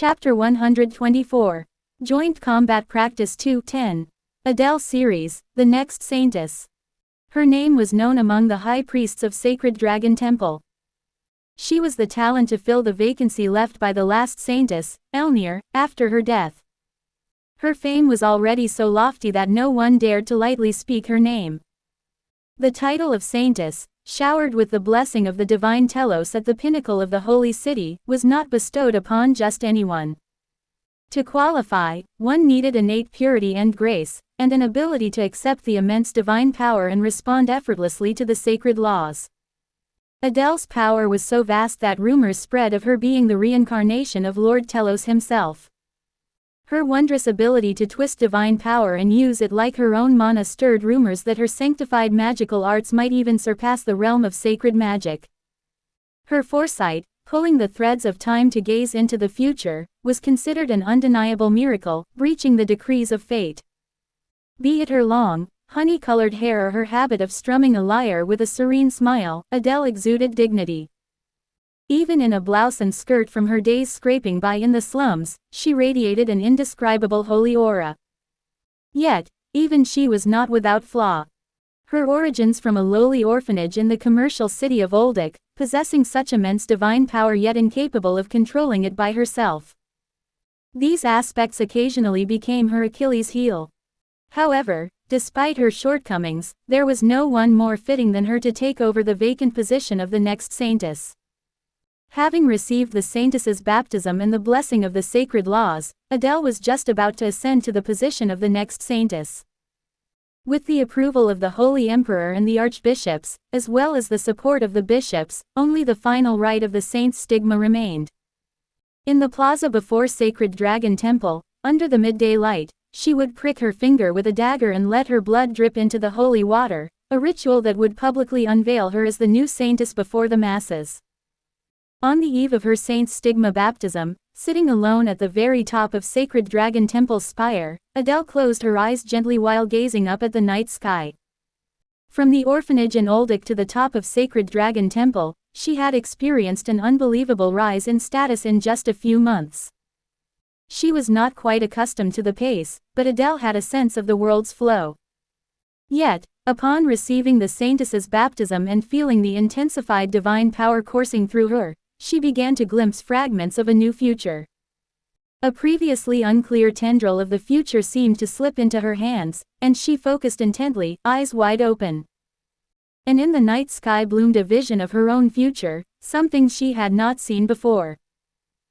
Chapter 124. Joint Combat Practice 2:10. Adele Series, the next Saintess. Her name was known among the high priests of Sacred Dragon Temple. She was the talent to fill the vacancy left by the last Saintess, Elnir, after her death. Her fame was already so lofty that no one dared to lightly speak her name. The title of Saintess, showered with the blessing of the divine telos at the pinnacle of the holy city, was not bestowed upon just anyone. To qualify, one needed innate purity and grace, and an ability to accept the immense divine power and respond effortlessly to the sacred laws. Adele's power was so vast that rumors spread of her being the reincarnation of Lord Telos himself. Her wondrous ability to twist divine power and use it like her own mana stirred rumors that her sanctified magical arts might even surpass the realm of sacred magic. Her foresight, pulling the threads of time to gaze into the future, was considered an undeniable miracle, breaching the decrees of fate. Be it her long, honey-colored hair or her habit of strumming a lyre with a serene smile, Adele exuded dignity. Even in a blouse and skirt from her days scraping by in the slums, she radiated an indescribable holy aura. Yet, even she was not without flaw. Her origins from a lowly orphanage in the commercial city of Oldic, possessing such immense divine power yet incapable of controlling it by herself. These aspects occasionally became her Achilles' heel. However, despite her shortcomings, there was no one more fitting than her to take over the vacant position of the next Saintess. Having received the Saintess's baptism and the blessing of the sacred laws, Adele was just about to ascend to the position of the next Saintess. With the approval of the Holy Emperor and the archbishops, as well as the support of the bishops, only the final rite of the saint's stigma remained. In the plaza before Sacred Dragon Temple, under the midday light, she would prick her finger with a dagger and let her blood drip into the holy water, a ritual that would publicly unveil her as the new Saintess before the masses. On the eve of her saint's stigma baptism, sitting alone at the very top of Sacred Dragon Temple's spire, Adele closed her eyes gently while gazing up at the night sky. From the orphanage in Oldic to the top of Sacred Dragon Temple, she had experienced an unbelievable rise in status in just a few months. She was not quite accustomed to the pace, but Adele had a sense of the world's flow. Yet, upon receiving the Saintess's baptism and feeling the intensified divine power coursing through her, she began to glimpse fragments of a new future. A previously unclear tendril of the future seemed to slip into her hands, and she focused intently, eyes wide open. And in the night sky bloomed a vision of her own future, something she had not seen before.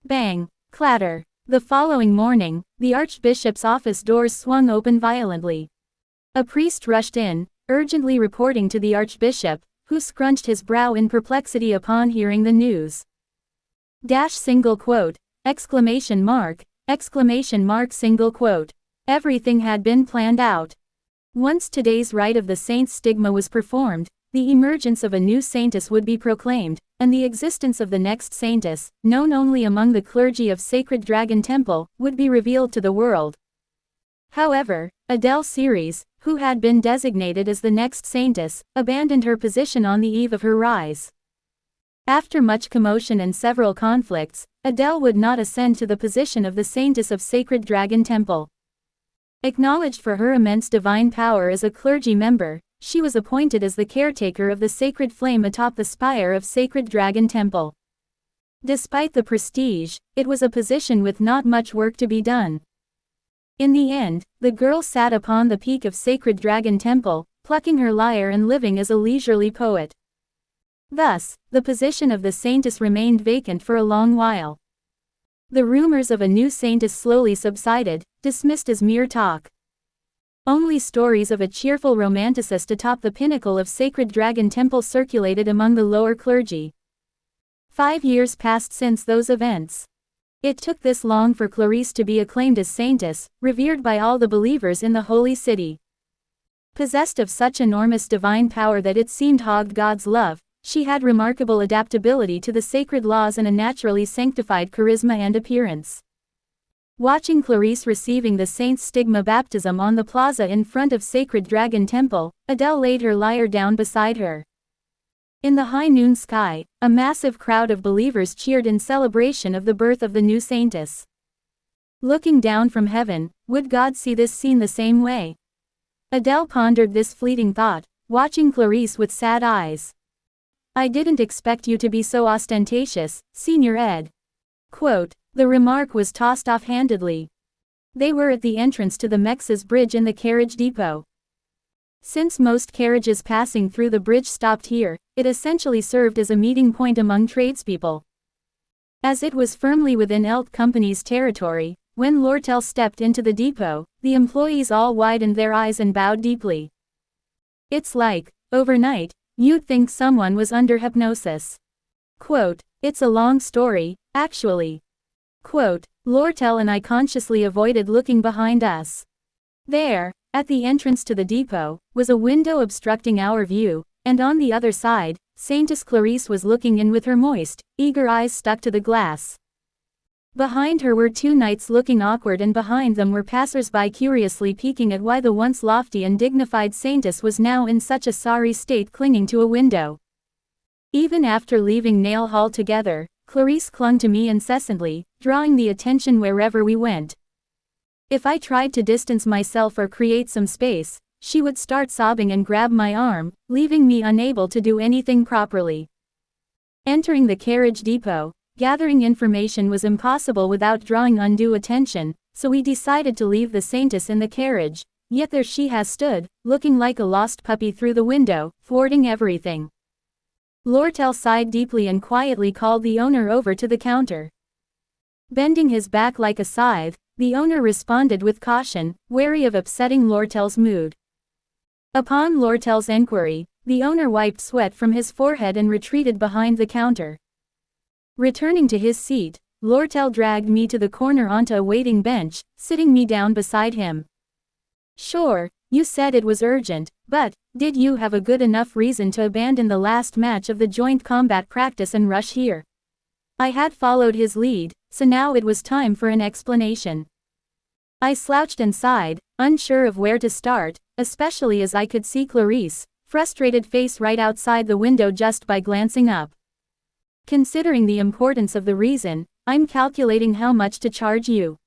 Bang! Clatter! The following morning, the archbishop's office doors swung open violently. A priest rushed in, urgently reporting to the archbishop, who scrunched his brow in perplexity upon hearing the news. Single quote, exclamation mark, single quote. Everything had been planned out. Once today's rite of the saint's stigma was performed, the emergence of a new saintess would be proclaimed, and the existence of the next saintess, known only among the clergy of Sacred Dragon Temple, would be revealed to the world. However, Adele Series, who had been designated as the next saintess, abandoned her position on the eve of her rise. After much commotion and several conflicts, Adele would not ascend to the position of the Saintess of Sacred Dragon Temple. Acknowledged for her immense divine power as a clergy member, she was appointed as the caretaker of the sacred flame atop the spire of Sacred Dragon Temple. Despite the prestige, it was a position with not much work to be done. In the end, the girl sat upon the peak of Sacred Dragon Temple, plucking her lyre and living as a leisurely poet. Thus, the position of the saintess remained vacant for a long while. The rumors of a new saintess slowly subsided, dismissed as mere talk. Only stories of a cheerful romanticist atop the pinnacle of Sacred Dragon Temple circulated among the lower clergy. 5 years passed since those events. It took this long for Clarice to be acclaimed as saintess, revered by all the believers in the holy city. Possessed of such enormous divine power that it seemed hogged God's love, she had remarkable adaptability to the sacred laws and a naturally sanctified charisma and appearance. Watching Clarice receiving the saint's stigma baptism on the plaza in front of Sacred Dragon Temple, Adele laid her lyre down beside her. In the high noon sky, a massive crowd of believers cheered in celebration of the birth of the new saintess. Looking down from heaven, would God see this scene the same way? Adele pondered this fleeting thought, watching Clarice with sad eyes. I didn't expect you to be so ostentatious, Senior Ed. Quote, the remark was tossed offhandedly. They were at the entrance to the Mexes Bridge in the carriage depot. Since most carriages passing through the bridge stopped here, it essentially served as a meeting point among tradespeople. As it was firmly within Elk Company's territory, when Lortel stepped into the depot, the employees all widened their eyes and bowed deeply. It's like, overnight, you'd think someone was under hypnosis. Quote, it's a long story, actually. Quote, Lortel and I consciously avoided looking behind us. There, at the entrance to the depot, was a window obstructing our view, and on the other side, Saintess Clarice was looking in with her moist, eager eyes stuck to the glass. Behind her were two knights looking awkward, and behind them were passers-by curiously peeking at why the once lofty and dignified Saintess was now in such a sorry state clinging to a window. Even after leaving Nail Hall together, Clarice clung to me incessantly, drawing the attention wherever we went. If I tried to distance myself or create some space, she would start sobbing and grab my arm, leaving me unable to do anything properly. Entering the carriage depot, gathering information was impossible without drawing undue attention, so we decided to leave the Saintess in the carriage, yet there she has stood, looking like a lost puppy through the window, thwarting everything. Lortel sighed deeply and quietly called the owner over to the counter. Bending his back like a scythe, the owner responded with caution, wary of upsetting Lortel's mood. Upon Lortel's enquiry, the owner wiped sweat from his forehead and retreated behind the counter. Returning to his seat, Lortel dragged me to the corner onto a waiting bench, sitting me down beside him. Sure, you said it was urgent, but did you have a good enough reason to abandon the last match of the joint combat practice and rush here? I had followed his lead, so now it was time for an explanation. I slouched and sighed, unsure of where to start, especially as I could see Clarice's frustrated face right outside the window just by glancing up. Considering the importance of the reason, I'm calculating how much to charge you.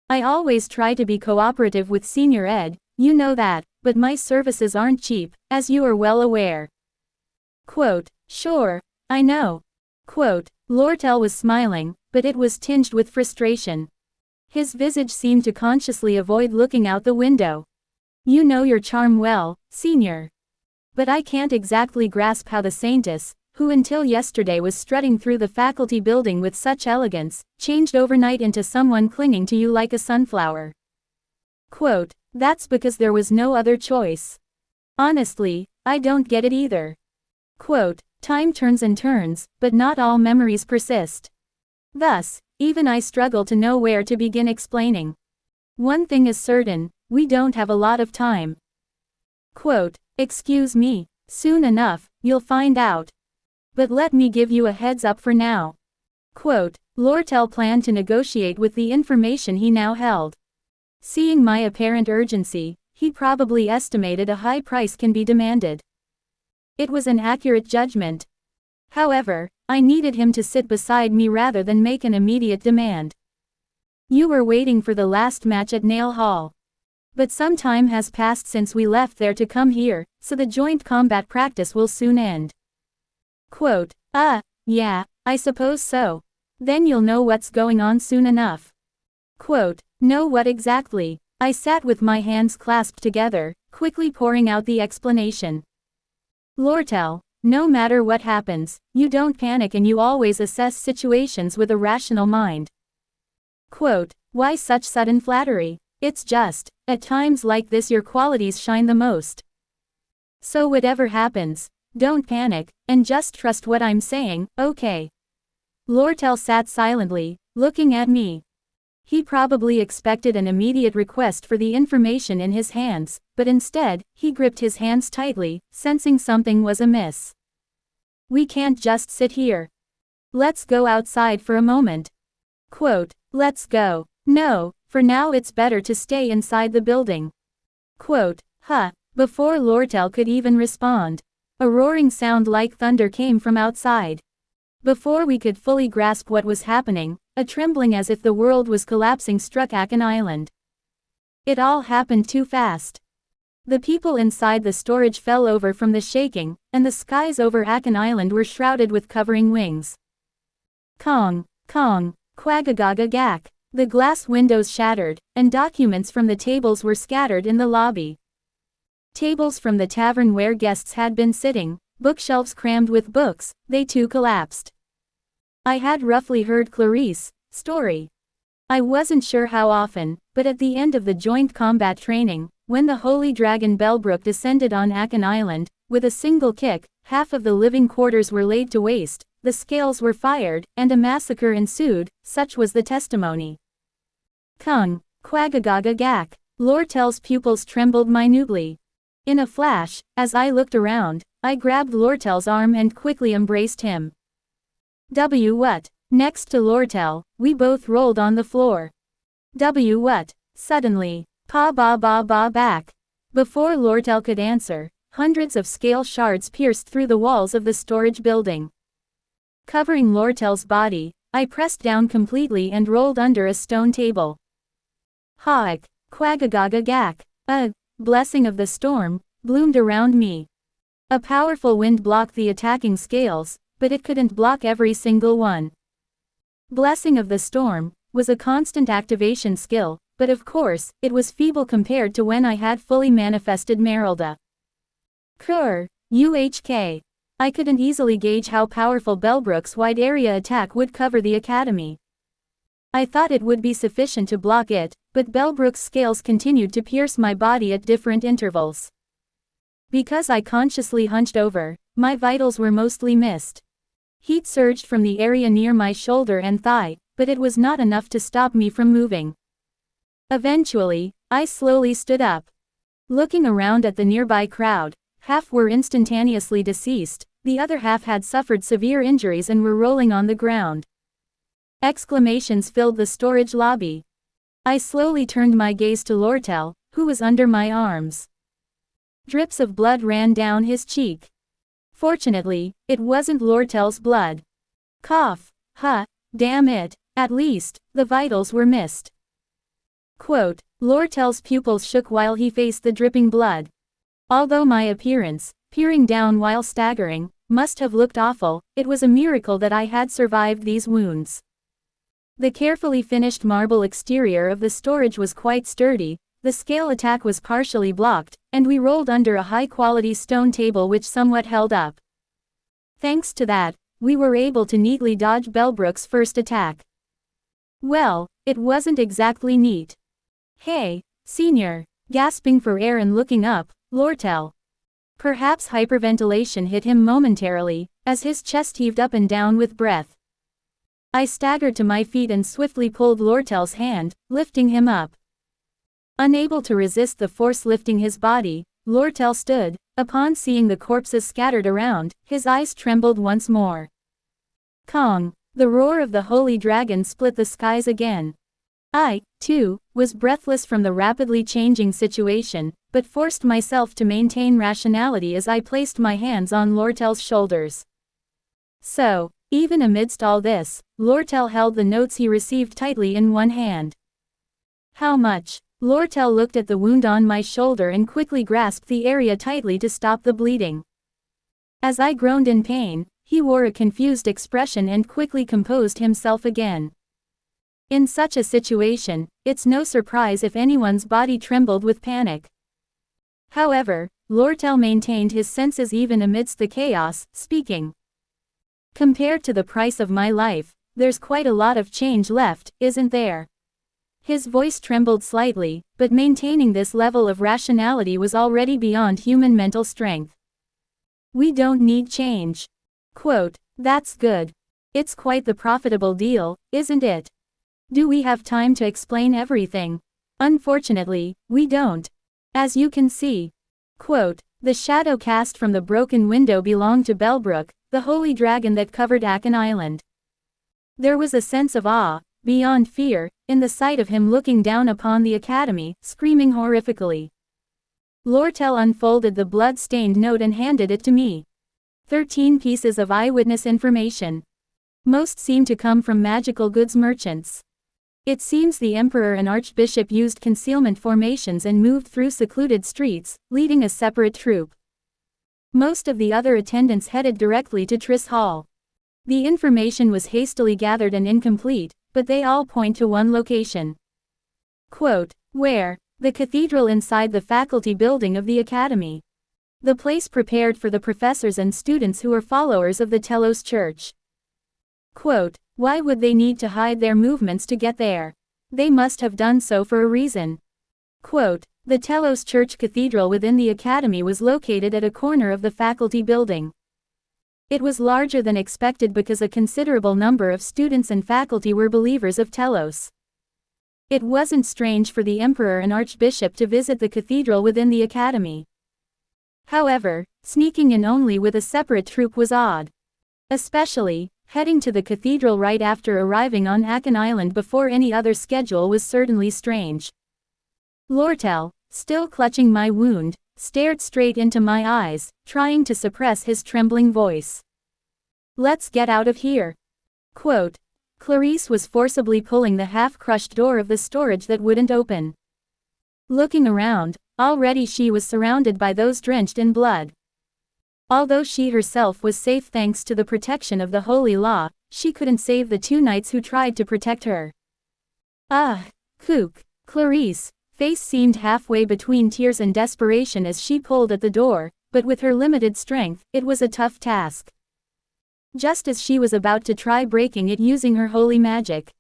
I always try to be cooperative with Senior Ed, you know that, but my services aren't cheap, as you are well aware. Quote, sure, I know. Quote, Lortel was smiling, but it was tinged with frustration. His visage seemed to consciously avoid looking out the window. You know your charm well, Senior. But I can't exactly grasp how the Saintess, who until yesterday was strutting through the faculty building with such elegance, changed overnight into someone clinging to you like a sunflower. Quote, that's because there was no other choice. Honestly, I don't get it either. Quote, time turns and turns, but not all memories persist. Thus, even I struggle to know where to begin explaining. One thing is certain, we don't have a lot of time. Quote, excuse me, soon enough, you'll find out. But let me give you a heads up for now. Quote, Lortel planned to negotiate with the information he now held. Seeing my apparent urgency, he probably estimated a high price can be demanded. It was an accurate judgment. However, I needed him to sit beside me rather than make an immediate demand. You were waiting for the last match at Nail Hall. But some time has passed since we left there to come here, so the joint combat practice will soon end. Quote, yeah, I suppose so. Then you'll know what's going on soon enough. Quote, know what exactly? I sat with my hands clasped together, quickly pouring out the explanation. Lortel, no matter what happens, you don't panic and you always assess situations with a rational mind. Quote, why such sudden flattery? It's just, at times like this your qualities shine the most. So whatever happens, don't panic, and just trust what I'm saying, okay? Lortel sat silently, looking at me. He probably expected an immediate request for the information in his hands, but instead, he gripped his hands tightly, sensing something was amiss. We can't just sit here. Let's go outside for a moment. Quote, let's go. No, for now it's better to stay inside the building. Quote, before Lortel could even respond, a roaring sound like thunder came from outside. Before we could fully grasp what was happening, A trembling as if the world was collapsing struck Akan Island. It all happened too fast. The people inside the storage fell over from the shaking, and the skies over Akan Island were shrouded with covering wings. Kong, Kong, quagagaga gak. The glass windows shattered, and documents from the tables were scattered in the lobby. Tables from the tavern where guests had been sitting, bookshelves crammed with books, they too collapsed. I had roughly heard Clarice's story. I wasn't sure how often, but at the end of the joint combat training, when the holy dragon Belbrook descended on Akan Island, with a single kick, half of the living quarters were laid to waste, the scales were fired, and a massacre ensued, such was the testimony. Kung, quagagaga gak. Lortel's pupils trembled minutely. In a flash, as I looked around, I grabbed Lortel's arm and quickly embraced him. What? Next to Lortel, we both rolled on the floor. What? Suddenly, pa ba ba ba back. Before Lortel could answer, hundreds of scale shards pierced through the walls of the storage building. Covering Lortel's body, I pressed down completely and rolled under a stone table. Haak, quagagaga gak. A blessing of the storm bloomed around me. A powerful wind blocked the attacking scales, but it couldn't block every single one. Blessing of the storm was a constant activation skill, but of course, it was feeble compared to when I had fully manifested Merelda. UHK. I couldn't easily gauge how powerful Belbrook's wide area attack would cover the academy. I thought it would be sufficient to block it, but Belbrook's scales continued to pierce my body at different intervals. Because I consciously hunched over, my vitals were mostly missed. Heat surged from the area near my shoulder and thigh, but it was not enough to stop me from moving. Eventually, I slowly stood up. Looking around at the nearby crowd, half were instantaneously deceased, the other half had suffered severe injuries and were rolling on the ground. Exclamations filled the storage lobby. I slowly turned my gaze to Lortel, who was under my arms. Drips of blood ran down his cheek. Fortunately, it wasn't Lortel's blood. Cough. Damn it. At least, the vitals were missed. Quote, Lortel's pupils shook while he faced the dripping blood. Although my appearance, peering down while staggering, must have looked awful, it was a miracle that I had survived these wounds. The carefully finished marble exterior of the storage was quite sturdy, the scale attack was partially blocked, and we rolled under a high-quality stone table which somewhat held up. Thanks to that, we were able to neatly dodge Belbrook's first attack. Well, it wasn't exactly neat. Hey, senior, gasping for air and looking up, Lortel. Perhaps hyperventilation hit him momentarily, as his chest heaved up and down with breath. I staggered to my feet and swiftly pulled Lortel's hand, lifting him up. Unable to resist the force lifting his body, Lortel stood. Upon seeing the corpses scattered around, his eyes trembled once more. Kong! The roar of the holy dragon split the skies again. I, too, was breathless from the rapidly changing situation, but forced myself to maintain rationality as I placed my hands on Lortel's shoulders. So, even amidst all this, Lortel held the notes he received tightly in one hand. How much? Lortel looked at the wound on my shoulder and quickly grasped the area tightly to stop the bleeding. As I groaned in pain, he wore a confused expression and quickly composed himself again. In such a situation, it's no surprise if anyone's body trembled with panic. However, Lortel maintained his senses even amidst the chaos, speaking. Compared to the price of my life, there's quite a lot of change left, isn't there? His voice trembled slightly, but maintaining this level of rationality was already beyond human mental strength. We don't need change. Quote, that's good. It's quite the profitable deal, isn't it? Do we have time to explain everything? Unfortunately, we don't. As you can see. Quote, the shadow cast from the broken window belonged to Belbrook, the holy dragon that covered Akan Island. There was a sense of awe, beyond fear, in the sight of him looking down upon the academy, screaming horrifically. Lortel unfolded the blood-stained note and handed it to me. 13 pieces of eyewitness information. Most seem to come from magical goods merchants. It seems the emperor and archbishop used concealment formations and moved through secluded streets, leading a separate troop. Most of the other attendants headed directly to Tris Hall. The information was hastily gathered and incomplete, but they all point to one location. Quote, where? The cathedral inside the faculty building of the academy. The place prepared for the professors and students who are followers of the Telos Church. Quote, why would they need to hide their movements to get there? They must have done so for a reason. Quote, the Telos Church Cathedral within the academy was located at a corner of the faculty building. It was larger than expected because a considerable number of students and faculty were believers of Telos. It wasn't strange for the emperor and archbishop to visit the cathedral within the academy. However, sneaking in only with a separate troop was odd. Especially, heading to the cathedral right after arriving on Akan Island before any other schedule was certainly strange. Lortel, still clutching my wound, stared straight into my eyes, trying to suppress his trembling voice. Let's get out of here. Quote, Clarice was forcibly pulling the half-crushed door of the storage that wouldn't open. Looking around, already she was surrounded by those drenched in blood. Although she herself was safe thanks to the protection of the Holy Law, she couldn't save the two knights who tried to protect her. Ah, kook. Clarice, face seemed halfway between tears and desperation as she pulled at the door, but with her limited strength, it was a tough task. Just as she was about to try breaking it using her holy magic.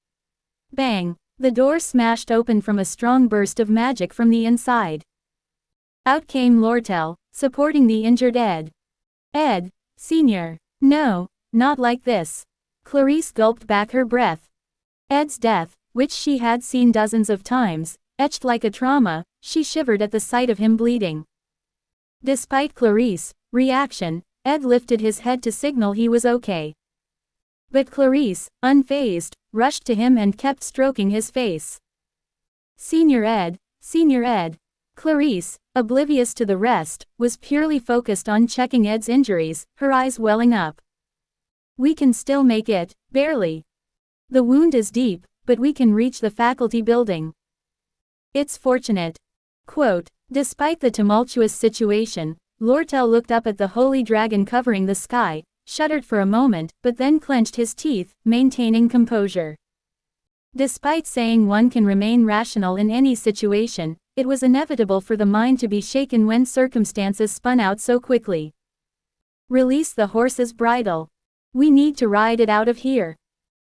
Bang! The door smashed open from a strong burst of magic from the inside. Out came Lortel, supporting the injured Ed. Ed, Senior. No, not like this. Clarice gulped back her breath. Ed's death, which she had seen dozens of times, etched like a trauma, she shivered at the sight of him bleeding. Despite Clarice's reaction, Ed lifted his head to signal he was okay. But Clarice, unfazed, rushed to him and kept stroking his face. Senior Ed, Senior Ed. Clarice, oblivious to the rest, was purely focused on checking Ed's injuries, her eyes welling up. We can still make it, barely. The wound is deep, but we can reach the faculty building. It's fortunate. Quote, despite the tumultuous situation, Lortel looked up at the holy dragon covering the sky, shuddered for a moment, but then clenched his teeth, maintaining composure. Despite saying one can remain rational in any situation, it was inevitable for the mind to be shaken when circumstances spun out so quickly. Release the horse's bridle. We need to ride it out of here.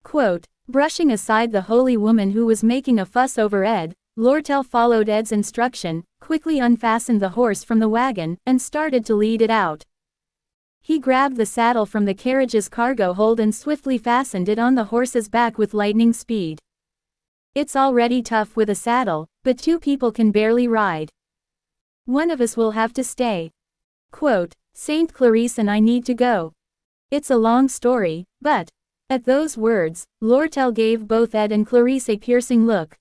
Quote, brushing aside the holy woman who was making a fuss over Ed, Lortel followed Ed's instruction, quickly unfastened the horse from the wagon, and started to lead it out. He grabbed the saddle from the carriage's cargo hold and swiftly fastened it on the horse's back with lightning speed. It's already tough with a saddle, but two people can barely ride. One of us will have to stay. Quote, Saint Clarice and I need to go. It's a long story, but... At those words, Lortel gave both Ed and Clarice a piercing look.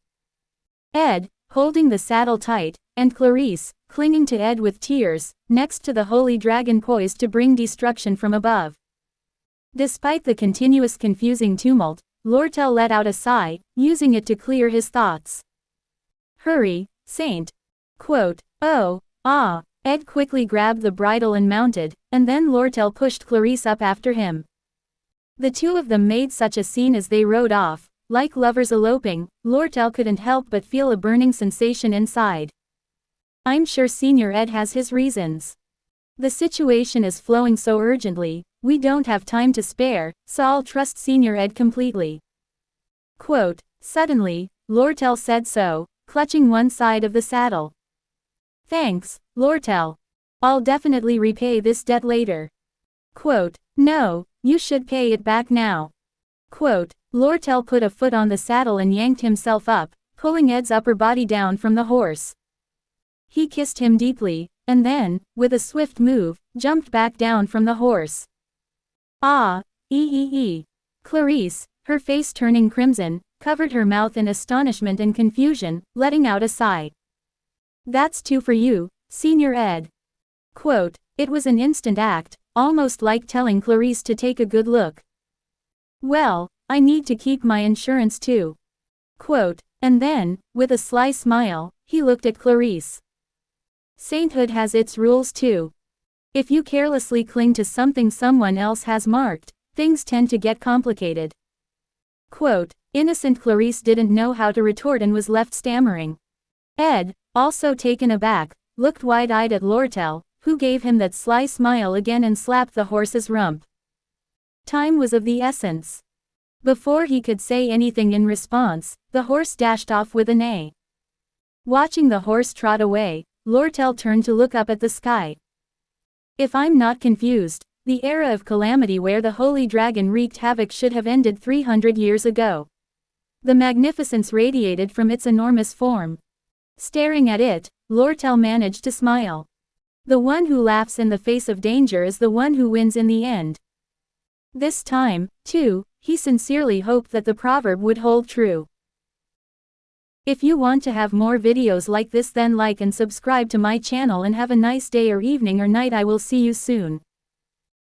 Ed, holding the saddle tight, and Clarice, clinging to Ed with tears, next to the holy dragon poised to bring destruction from above. Despite the continuous confusing tumult, Lortel let out a sigh, using it to clear his thoughts. Hurry, Saint. Quote, oh, ah. Ed quickly grabbed the bridle and mounted, and then Lortel pushed Clarice up after him. The two of them made such a scene as they rode off. Like lovers eloping, Lortel couldn't help but feel a burning sensation inside. I'm sure Senior Ed has his reasons. The situation is flowing so urgently, we don't have time to spare, so I'll trust Senior Ed completely. Quote, suddenly, Lortel said so, clutching one side of the saddle. Thanks, Lortel. I'll definitely repay this debt later. Quote, no, you should pay it back now. Quote, Lortel put a foot on the saddle and yanked himself up, pulling Ed's upper body down from the horse. He kissed him deeply, and then, with a swift move, jumped back down from the horse. Ah, Clarice, her face turning crimson, covered her mouth in astonishment and confusion, letting out a sigh. That's two for you, Senior Ed. Quote, it was an instant act, almost like telling Clarice to take a good look. Well, I need to keep my insurance too. Quote, and then, with a sly smile, he looked at Clarice. Sainthood has its rules too. If you carelessly cling to something someone else has marked, things tend to get complicated. Quote, innocent Clarice didn't know how to retort and was left stammering. Ed, also taken aback, looked wide-eyed at Lortel, who gave him that sly smile again and slapped the horse's rump. Time was of the essence. Before he could say anything in response, the horse dashed off with a neigh. Watching the horse trot away, Lortel turned to look up at the sky. If I'm not confused, the era of calamity where the holy dragon wreaked havoc should have ended 300 years ago. The magnificence radiated from its enormous form. Staring at it, Lortel managed to smile. The one who laughs in the face of danger is the one who wins in the end. This time, too, he sincerely hoped that the proverb would hold true. If you want to have more videos like this, then like and subscribe to my channel and have a nice day or evening or night. I will see you soon.